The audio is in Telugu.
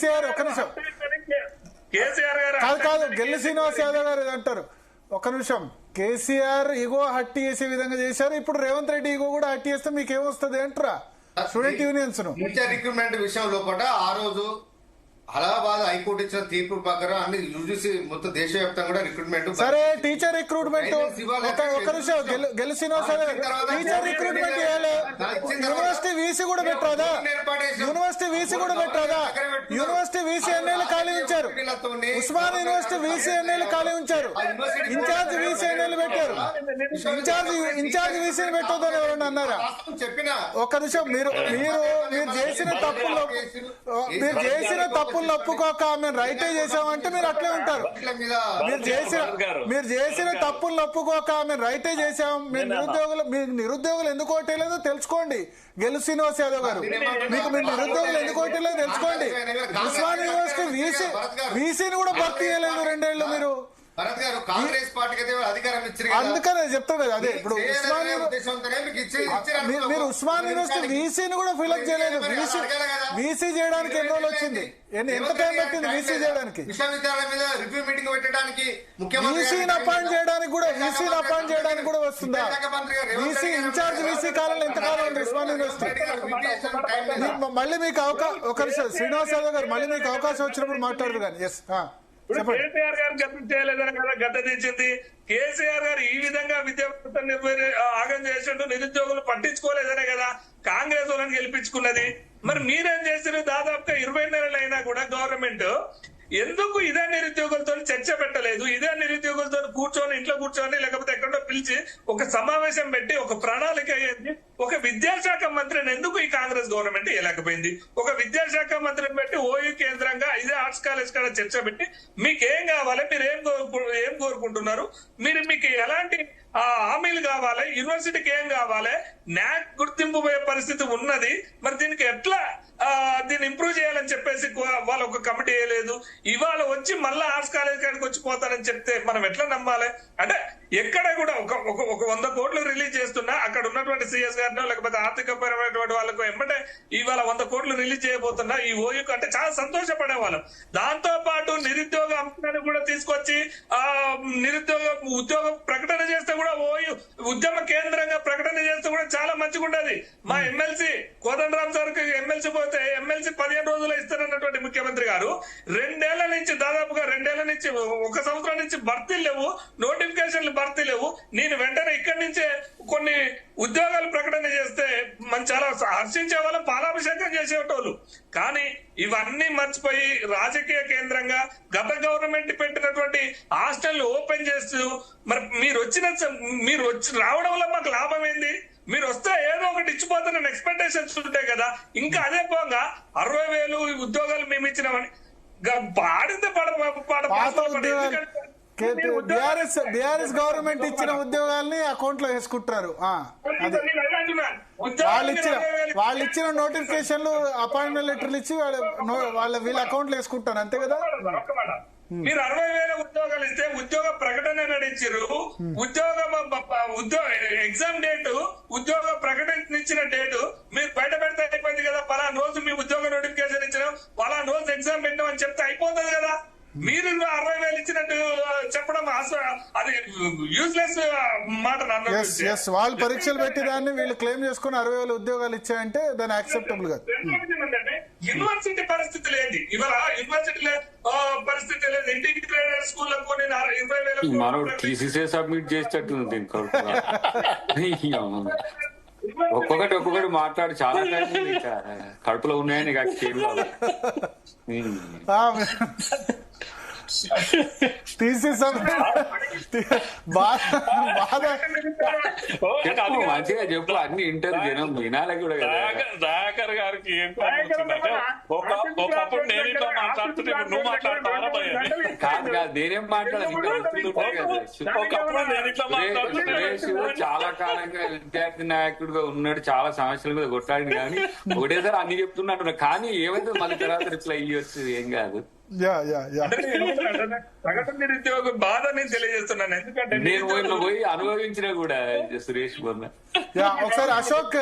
కేసీఆర్ ఒక్క నిమిషం కాదు గెల్లి శ్రీనివాస్ యాదవ్ గారు అంటారు. ఒక్క నిమిషం, కేసీఆర్ ఈగో హట్టి చేసే విధంగా చేశారు. ఇప్పుడు రేవంత్ రెడ్డి ఈగో కూడా హట్టి చేస్తే మీకు ఏమొస్తుంది అంటారా? స్టూడెంట్ యూనియన్స్ టీచర్ రిక్రూట్మెంట్ విషయం లోపల ఆ రోజు అలహాబాద్ హైకోర్టు ఇచ్చిన తీర్పు ప్రకారం అన్ని యూజీసీ మొత్తం దేశవ్యాప్తంగా కూడా రిక్రూట్మెంట్. సరే, టీచర్ రిక్రూట్మెంట్ ఒక నిమిషం గెలిచిన టీచర్ రిక్రూట్మెంట్ యూనివర్సిటీ వీసీ కూడా పెట్టరాదా? యూనివర్సిటీ వీసీ కూడా పెట్టరాదా? యూనివర్సిటీ వీసీ ఎన్నేళ్ళు ఖాళీ ఉంచారు? ఉస్మాన్ యూనివర్సిటీ వీసీ ఎన్నేళ్ళు ఖాళీ ఉంచారు? ఇన్ఛార్జ్ వీసీ ఎన్నేళ్ళు పెట్టారు? ఇన్ఛార్జ్ వీసీని పెట్టొద్దని ఎవరన్నా అన్నారా? ఒక్క నిమిషం, మీరు తప్పులు ఒప్పుకోక మేము రైటే చేసామంటే మీరు అట్లే ఉంటారు. మీరు చేసిన తప్పులు ఒప్పుకోక మేము రైటే చేసాం, మీరు నిరుద్యోగులు ఎందుకు ఓటేలేదో తెలుసుకోండి. గెలు శ్రీనివాస్ యాదవ్ గారు, మీకు మీరు నిరుద్యోగులు ఎందుకు ఓటేలేదో తెలుసుకోండి. ఉస్మాన్ యూనివర్సిటీ వీసీని కూడా భర్తీ చేయలేదు 2 ఏళ్ళు మీరు. అందుకనే చెప్తాడు కదా, అదే ఇప్పుడు మీరు ఉస్మాన్ యూనివర్సిటీ వీసీని కూడా ఫిల్అప్ చేయలేదు. వీసీ చేయడానికి ఎన్ని రోజులు వచ్చింది? ఎంత టైం పట్టింది వీసీ చేయడానికి? వీసీని అపాయింట్ చేయడానికి కూడా వస్తుందా? వీసీ ఇన్ఛార్జ్ వీసీ కాలంలో ఎంతకాలం ఉంది ఉస్మాన్ యూనివర్సిటీ? మళ్ళీ మీకు అవకాశం శ్రీనివాస్ యాదవ్ గారు మళ్ళీ మీకు అవకాశం వచ్చినప్పుడు మాట్లాడరు కానీ. ఎస్, కేసీఆర్ గారు గతం చేయలేదని కదా గత తెచ్చింది. కేసీఆర్ గారు ఈ విధంగా విద్యా ఆగం చేసిండు, నిరుద్యోగులు పట్టించుకోలేదనే కదా కాంగ్రెస్ వాళ్ళని గెలిపించుకున్నది. మరి మీరేం చేసిన? దాదాపుగా 20 నెలలు అయినా కూడా గవర్నమెంట్ ఎందుకు ఇదే నిరుద్యోగులతో చర్చ పెట్టలేదు? ఇదే నిరుద్యోగులతో ఇంట్లో కూర్చొని లేకపోతే ఎక్కడో పిలిచి ఒక సమావేశం పెట్టి ఒక ప్రణాళిక అయ్యేది. ఒక విద్యాశాఖ మంత్రిని ఎందుకు ఈ కాంగ్రెస్ గవర్నమెంట్ ఇవ్వలేకపోయింది? ఒక విద్యాశాఖ మంత్రిని పెట్టి ఓయూ కేంద్రంగా ఇదే ఆర్ట్స్ కాలేజ్ కాడ చర్చ పెట్టి మీకేం కావాలి, మీరు ఏం కోరుకుంటున్నారు, మీకు ఎలాంటి హామీలు కావాలి, యూనివర్సిటీకి ఏం కావాలి, న్యాక్ గుర్తింపు పోయే పరిస్థితి ఉన్నది. మరి దీనికి ఎట్లా దీన్ని ఇంప్రూవ్ చేయాలని చెప్పేసి వాళ్ళు ఒక కమిటీ వేయలేదు. ఇవాళ వచ్చి మళ్ళా ఆర్ట్స్ కాలేజ్ కాడికి వచ్చి పోతారని చెప్తే మనం ఎట్లా నమ్మాలి? అంటే ఎక్కడ కూడా ఒక 100 కోట్లు రిలీజ్ చేస్తున్నా అక్కడ ఉన్నటువంటి సిఎస్ గారినో లేకపోతే ఆర్థిక పరమైనటువంటి వాళ్ళకు ఎమ్మటే ఇవాళ 100 కోట్లు రిలీజ్ చేయబోతున్నా ఈ ఓయూకు అంటే చాలా సంతోషపడే వాళ్ళం. దాంతో పాటు నిరుద్యోగ అంశాన్ని కూడా తీసుకొచ్చి ఉద్యోగ ప్రకటన చేస్తే కూడా ఓయూ ఉద్యమ కేంద్రంగా ప్రకటన చేస్తే కూడా చాలా మంచిగా ఉండేది. మా ఎమ్మెల్సీ కోదండరాం సార్ ఎమ్మెల్సీ పోతే ఎమ్మెల్సీ 15 రోజులు ఇస్తారన్నటువంటి ముఖ్యమంత్రి గారు 2 ఏళ్ల నుంచి దాదాపుగా 2 ఏళ్ల నుంచి 1 సంవత్సరం నుంచి భర్తీలు లేవు, నోటిఫికేషన్లు భర్తీ లేవు. నేను వెంటనే ఇక్కడి నుంచే కొన్ని ఉద్యోగాలు ప్రకటన చేస్తే మనం చాలా హర్షించే వాళ్ళం, పాలాభిషేకం చేసేటోళ్ళు. కానీ ఇవన్నీ మర్చిపోయి రాజకీయ కేంద్రంగా గత గవర్నమెంట్ పెట్టినటువంటి హాస్టల్ ఓపెన్ చేస్తూ మరి మీరు వచ్చి రావడం వల్ల మాకు లాభం ఏంది? మీరు వస్తే ఏదో ఒకటి ఇచ్చిపోతున్న ఎక్స్పెక్టేషన్స్ ఉంటాయి కదా. ఇంకా అదే పోగా 60,000 ఉద్యోగాలు మేము ఇచ్చినామని పాడితే బీఆర్ఎస్ గవర్నమెంట్ ఇచ్చిన ఉద్యోగాల్ని అకౌంట్ లో వేసుకుంటారు. వాళ్ళు ఇచ్చిన నోటిఫికేషన్లు అపాయింట్మెంట్ లెటర్లు ఇచ్చి వీళ్ళ అకౌంట్ లో వేసుకుంటారు, అంతే కదా. మీరు 60,000 ఉద్యోగాలు ఇస్తే ఉద్యోగ ప్రకటన నడిచారు. ఎగ్జామ్ డేటు ఉద్యోగ ప్రకటన ఇచ్చిన డేటు మీరు బయట పెడితే అయిపోయింది కదా. పలానా రోజు మీ ఉద్యోగ నోటిఫికేషన్ ఇచ్చినాం, పలానా రోజు ఎగ్జామ్ పెట్టామని చెప్తే అయిపోతుంది కదా. మీరు 60,000 ఇచ్చినట్టు చెప్పడం అది యూజ్లెస్ మాట. వాళ్ళు పరీక్షలు పెట్టి దాన్ని వీళ్ళు క్లెయిమ్ చేసుకుని 60,000 ఉద్యోగాలు ఇచ్చాయంటే దాన్ని యాక్సెప్టబుల్ కాదు. యూనివర్సిటీ పరిస్థితి లేదు, ఇవాళ యూనివర్సిటీలో పరిస్థితి లేదు. ఇంటిగ్రేటెడ్ స్కూల్ లో 20,000 సబ్మిట్ చేసేటట్టుంది. ఒక్కొక్కటి మాట్లాడి చాలా కడుపులో ఉన్నాయని మంచిగా చెప్పు, అన్ని ఇంటర్ జనం వినాలి కూడా కదా. దయాకర్ గారికి ఒకప్పుడు నేను ఇట్లా మాట్లాడుతుంటే నువ్వు మాట్లాడతావా? కాదు, నేనేం చాలా కాలంగా విద్యార్థి నాయకుడిగా ఉన్నాడు, చాలా సమస్యల మీద కొట్టాడు. కానీ ఒకటేసారి అన్ని చెప్తున్నాడు. కానీ ఏమైతే మళ్ళీ తర్వాత రిప్లై ఇవ్వచ్చు, ఏం కాదు. సగటు నిరుద్యోగ బాధ నేను తెలియజేస్తున్నాను. ఎందుకంటే నేను పోయి అనుభవించిన కూడా సురేష్ మొన్న ఒకసారి అశోక్